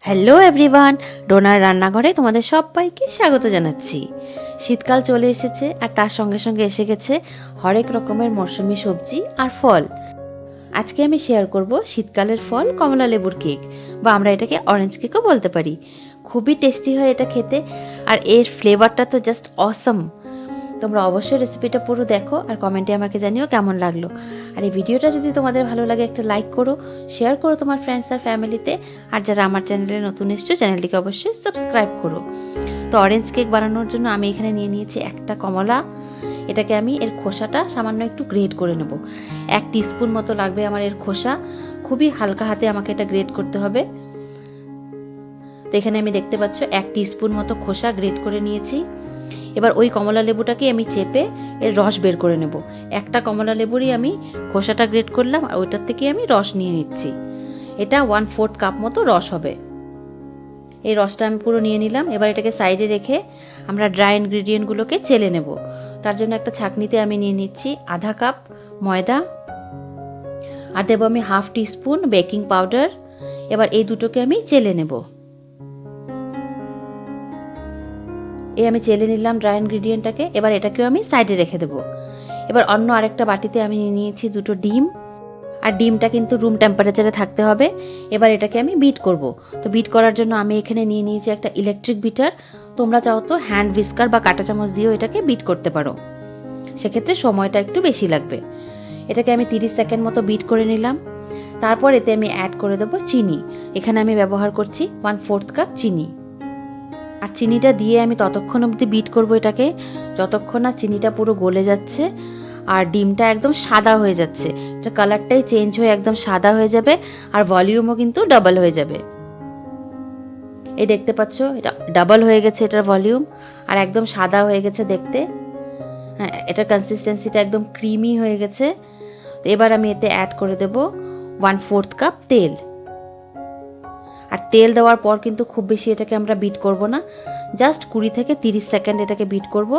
Hello everyone, donor রান্নাঘরে তোমাদের সবাইকে স্বাগত জানাচ্ছি। শীতকাল চলে এসেছে আর তার সঙ্গে সঙ্গে এসে গেছে হরেক রকমের মৌসুমি সবজি আর ফল। আজকে আমি শেয়ার করব শীতকালের ফল কমলা লেবুর কেক, বা আমরা এটাকে অরেঞ্জ কেকও বলতে পারি। খুবই টেস্টি হয় এটা খেতে, আর এর ফ্লেভারটা তো জাস্ট অসম। তোমরা অবশ্যই রেসিপিটা পুরো দেখো আর কমেন্টে আমাকে জানিও কেমন লাগলো। আর এই ভিডিওটা যদি তোমাদের ভালো লাগে একটা লাইক করো, শেয়ার করো তোমার ফ্রেন্ডস আর ফ্যামিলিতে। আর যারা আমার চ্যানেলে নতুন এসছো চ্যানেলটিকে অবশ্যই সাবস্ক্রাইব করো। তো অরেঞ্জ কেক বানানোর জন্য আমি এখানে নিয়ে নিয়েছি একটা কমলা। এটাকে আমি এর খোসাটা সামান্য একটু গ্রেট করে নেব। 1 টিস্পুন মতো লাগবে আমার এর খোসা। খুবই হালকা হাতে আমাকে এটা গ্রেট করতে হবে। তো এখানে আমি দেখতে পাচ্ছ 1 টিস্পুন মতো খোসা গ্রেট করে নিয়েছি। এবার ওই কমলা লেবুটাকে আমি চেপে এর রস বের করে নেব। একটা কমলা লেবুরই আমি খোসাটা গ্রেট করলাম আর ওইটার থেকে আমি রস নিয়ে নিচ্ছি। এটা 1/4 কাপ মতো রস হবে। এই রসটা আমি পুরো নিয়ে নিলাম। এবার এটাকে সাইডে রেখে আমরা ড্রাই ইনগ্রিডিয়েন্টগুলোকে চেলে নেব। তার জন্য একটা ছাঁকনিতে আমি নিয়ে নিচ্ছি আধা কাপ ময়দা, আর দেবো আমি 1/2 টিস্পুন বেকিং পাউডার। এবার এই দুটোকে আমি চেলে নেব। আমি চেলে নিলাম ড্রাই ইনগ্রিডিয়েন্টটাকে। এবার এটাকেও আমি সাইডে রেখে দেবো। এবার অন্য আরেকটা বাটিতে আমি নিয়ে নিয়েছি 2টো ডিম, আর ডিমটা কিন্তু রুম টেম্পারেচারে থাকতে হবে। এবার এটাকে আমি বিট করব। তো বিট করার জন্য আমি এখানে নিয়ে নিয়েছি একটা ইলেকট্রিক বিটার। তোমরা চাও তো হ্যান্ড হুইস্কার বা কাঁটা চামচ দিয়েও এটাকে বিট করতে পারো, সেক্ষেত্রে সময়টা একটু বেশি লাগবে। এটাকে আমি 30 সেকেন্ড মতো বিট করে নিলাম। তারপর এতে আমি অ্যাড করে দেবো চিনি। এখানে আমি ব্যবহার করছি 1/4 কাপ চিনি। আর চিনিটা দিয়ে আমি ততক্ষণ অবধি বিট করব এটাকে যতক্ষণ না চিনিটা পুরো গলে যাচ্ছে আর ডিমটা একদম সাদা হয়ে যাচ্ছে। এটা কালারটাই চেঞ্জ হয়ে একদম সাদা হয়ে যাবে, আর ভলিউমও কিন্তু ডাবল হয়ে যাবে। এই দেখতে পাচ্ছ এটা ডাবল হয়ে গেছে, এটার ভলিউম, আর একদম সাদা হয়ে গেছে দেখতে। হ্যাঁ, এটার কনসিস্টেন্সিটা একদম ক্রিমি হয়ে গেছে। তো এবার আমি এতে অ্যাড করে দেব 1/4 কাপ তেল। আর তেল দেওয়ার পর কিন্তু খুব বেশি এটাকে আমরা বিট করব না, জাস্ট 20 থেকে 30 সেকেন্ড এটাকে বিট করব,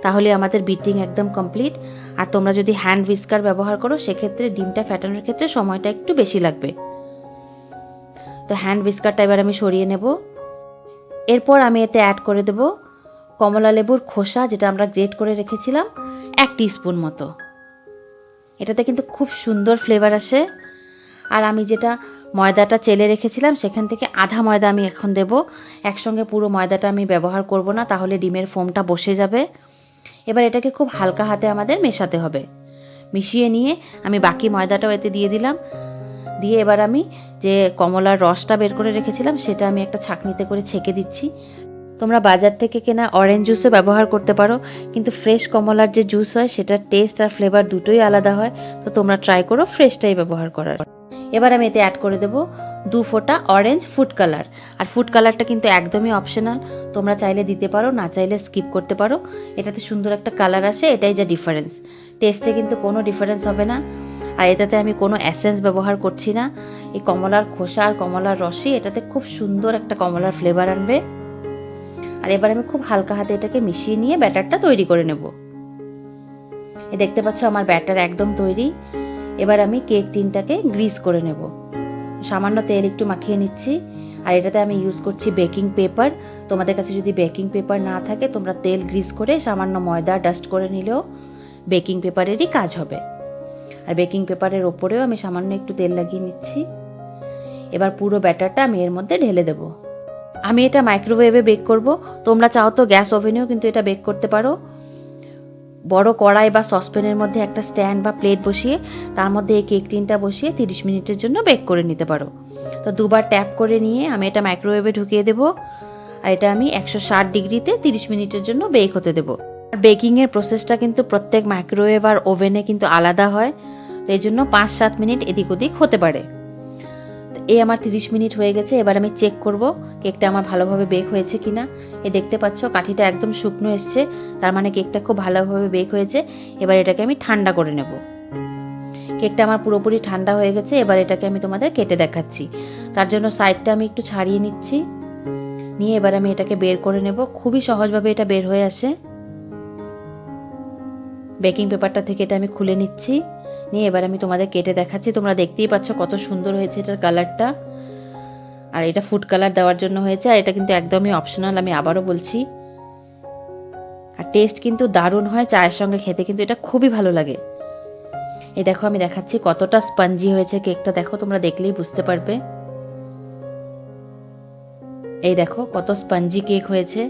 তাহলে আমাদের বিটিং একদম কমপ্লিট। আর তোমরা যদি হ্যান্ড হুইস্কার ব্যবহার করো সেক্ষেত্রে ডিমটা ফ্যাটানোর ক্ষেত্রে সময়টা একটু বেশি লাগবে। তো হ্যান্ড হুইস্কারটা এবার আমি সরিয়ে নেব। এরপর আমি এতে অ্যাড করে দেব কমলা লেবুর খোসা, যেটা আমরা গ্রেট করে রেখেছিলাম 1 টিস্পুন মতো। এটাতে কিন্তু খুব সুন্দর ফ্লেভার আসে। আর আমি যেটা ময়দাটা চেলে রেখেছিলাম সেখান থেকে আধা ময়দা আমি এখন দেব। একসঙ্গে পুরো ময়দাটা আমি ব্যবহার করব না, তাহলে ডিমের ফোমটা বসে যাবে। এবার এটাকে খুব হালকা হাতে আমাদের মেশাতে হবে। মিশিয়ে নিয়ে আমি বাকি ময়দাটাও এতে দিয়ে দিলাম। দিয়ে এবার আমি যে কমলার রসটা বের করে রেখেছিলাম সেটা আমি একটা ছাঁকনিতে করে ছেঁকে দিচ্ছি। তোমরা বাজার থেকে কেনা অরেঞ্জ জুসও ব্যবহার করতে পারো, কিন্তু ফ্রেশ কমলার যে জুস হয় সেটার টেস্ট আর ফ্লেভার দুটোই আলাদা হয়। তো তোমরা ট্রাই করো ফ্রেশটাই ব্যবহার করার। এবার আমি এতে অ্যাড করে দেবো 2 ফোঁটা অরেঞ্জ ফুড কালার। আর ফুড কালারটা কিন্তু একদমই অপশনাল, তোমরা চাইলে দিতে পারো, না চাইলে স্কিপ করতে পারো। এটাতে সুন্দর একটা কালার আসে, এটাই যা ডিফারেন্স। টেস্টে কিন্তু কোনো ডিফারেন্স হবে না। আর এটাতে আমি কোনো এসেন্স ব্যবহার করছি না। এই কমলার খোসা আর কমলার রসই এটাতে খুব সুন্দর একটা কমলার ফ্লেভার আনবে। আর এবার আমি খুব হালকা হাতে এটাকে মিশিয়ে নিয়ে ব্যাটারটা তৈরি করে নেব। দেখতে পাচ্ছ আমার ব্যাটার একদম তৈরি। এবার আমি কেক টিনটাকে গ্রিস করে নেব। সামান্য তেল একটু মাখিয়ে নিচ্ছি। আর এটাতে আমি ইউজ করছি বেকিং পেপার। তোমাদের কাছে যদি বেকিং পেপার না থাকে তোমরা তেল গ্রিস করে সামান্য ময়দা ডাস্ট করে নিলেও বেকিং পেপারেরই কাজ হবে। আর বেকিং পেপারের ওপরেও আমি সামান্য একটু তেল লাগিয়ে নিচ্ছি। এবার পুরো ব্যাটারটা আমি এর মধ্যে ঢেলে দেব। আমি এটা মাইক্রোওয়েভে বেক করব। তোমরা চাও তো গ্যাস ওভেনেও কিন্তু এটা বেক করতে পারো। বড় কড়াই বা সসপ্যানের মধ্যে একটা স্ট্যান্ড বা প্লেট বসিয়ে তার মধ্যে এই কেক টিনটা বসিয়ে 30 মিনিটের জন্য বেক করে নিতে পারো। তো দুবার ট্যাপ করে নিয়ে আমি এটা মাইক্রোওয়েভে ঢুকিয়ে দেব। আর এটা আমি 160 ডিগ্রিতে 30 মিনিটের জন্য বেক হতে দেব। আর বেকিংয়ের প্রসেসটা কিন্তু প্রত্যেক মাইক্রোওয়েভ আর ওভেনে কিন্তু আলাদা হয়, তো এই জন্য 5-7 মিনিট এদিক ওদিক হতে পারে। আমার 30 মিনিট হয়ে গেছে। এবার আমি চেক করব কেকটা আমার ভালোভাবে বেক হয়েছে কিনা। দেখতে পাচ্ছ কাঠিটা একদম শুকনো এসছে, তার মানে কেকটা খুব ভালোভাবে বেক হয়েছে। এবার এটাকে আমি ঠান্ডা করে নেব। কেকটা আমার পুরোপুরি ঠান্ডা হয়ে গেছে। এবার এটাকে আমি তোমাদের কেটে দেখাচ্ছি। তার জন্য সাইডটা আমি একটু ছাড়িয়ে নিচ্ছি। নিয়ে এবার আমি এটাকে বের করে নেব। খুবই সহজভাবে এটা বের হয়ে আসে। বেকিং পেপারটা থেকে এটা আমি খুলে নিচ্ছি। নিয়ে এবার আমি তোমাদের কেটে দেখাচ্ছি। তোমরা দেখতেই পাচ্ছ কত সুন্দর হয়েছে এটার কালারটা। আর এটা ফুড কালার দেওয়ার জন্য হয়েছে, আর এটা কিন্তু একদমই অপশনাল, আমি আবারও বলছি। আর টেস্ট কিন্তু দারুণ হয়, চায়ের সঙ্গে খেতে কিন্তু এটা খুবই ভালো লাগে। এই দেখো আমি দেখাচ্ছি কতটা স্পঞ্জি হয়েছে কেকটা, দেখো তোমরা দেখলেই বুঝতে পারবে। এই দেখো কত স্পঞ্জি কেক হয়েছে।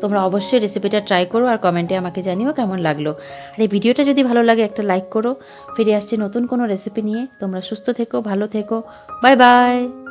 তোমরা অবশ্যই রেসিপিটা ট্রাই করো আর কমেন্টে আমাকে জানিও কেমন লাগলো। আর এই ভিডিওটা যদি ভালো লাগে একটা লাইক করো। ফিরে আসছি নতুন কোনো রেসিপি নিয়ে। তোমরা সুস্থ থেকো, ভালো থেকো। Bye bye.